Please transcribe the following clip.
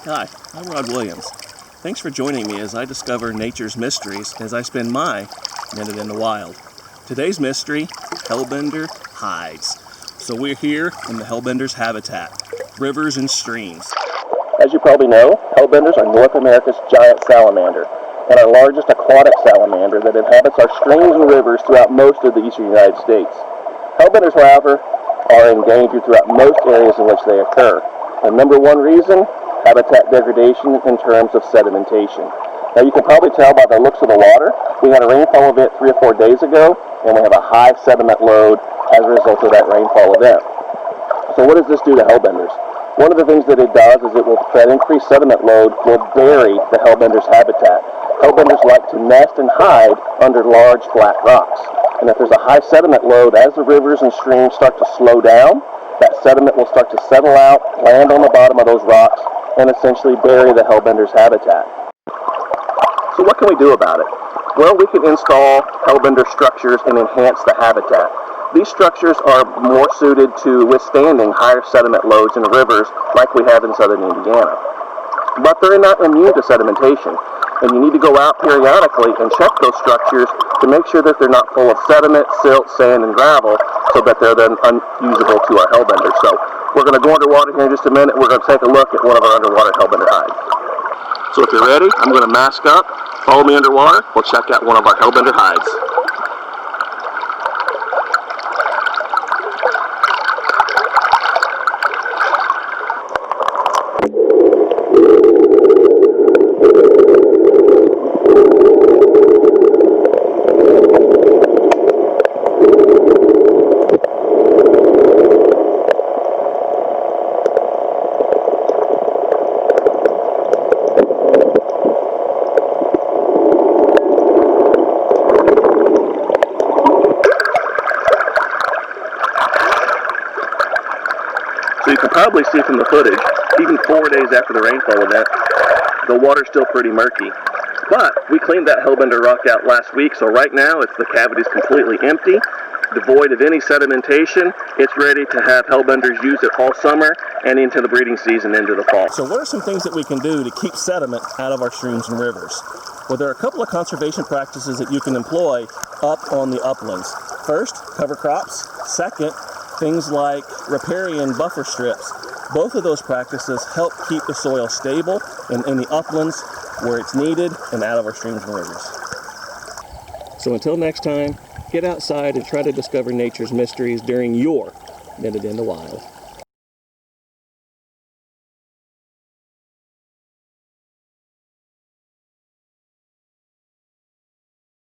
Hi, I'm Rod Williams. Thanks for joining me as I discover nature's mysteries as I spend my minute in the wild. Today's mystery, Hellbender hides. So we're here in the Hellbender's habitat, rivers and streams. As you probably know, Hellbenders are North America's giant salamander and our largest aquatic salamander that inhabits our streams and rivers throughout most of the eastern United States. Hellbenders, however, are endangered throughout most areas in which they occur. The number one reason? Habitat degradation in terms of sedimentation. Now you can probably tell by the looks of the water, we had a rainfall event 3 or 4 days ago, and we have a high sediment load as a result of that rainfall event. So what does this do to Hellbenders? One of the things that it does is that increased sediment load will bury the Hellbender's habitat. Hellbenders like to nest and hide under large flat rocks. And if there's a high sediment load, as the rivers and streams start to slow down, that sediment will start to settle out, land on the bottom of those rocks, and essentially bury the Hellbender's habitat. So what can we do about it? Well, we can install Hellbender structures and enhance the habitat. These structures are more suited to withstanding higher sediment loads in rivers like we have in southern Indiana. But they're not immune to sedimentation, and you need to go out periodically and check those structures to make sure that they're not full of sediment, silt, sand, and gravel, so that they're then unusable to our Hellbenders. So we're going to go underwater here in just a minute. We're going to take a look at one of our underwater Hellbender hides. So if you're ready, I'm going to mask up. Follow me underwater. We'll check out one of our Hellbender hides. So you can probably see from the footage, even 4 days after the rainfall event, the water's still pretty murky. But we cleaned that Hellbender rock out last week, so right now the cavity's completely empty, devoid of any sedimentation. It's ready to have Hellbenders use it all summer and into the breeding season into the fall. So what are some things that we can do to keep sediment out of our streams and rivers? Well, there are a couple of conservation practices that you can employ up on the uplands. First, cover crops. Second, things like riparian buffer strips. Both of those practices help keep the soil stable in the uplands where it's needed and out of our streams and rivers. So until next time, get outside and try to discover nature's mysteries during your Minute in the Wild.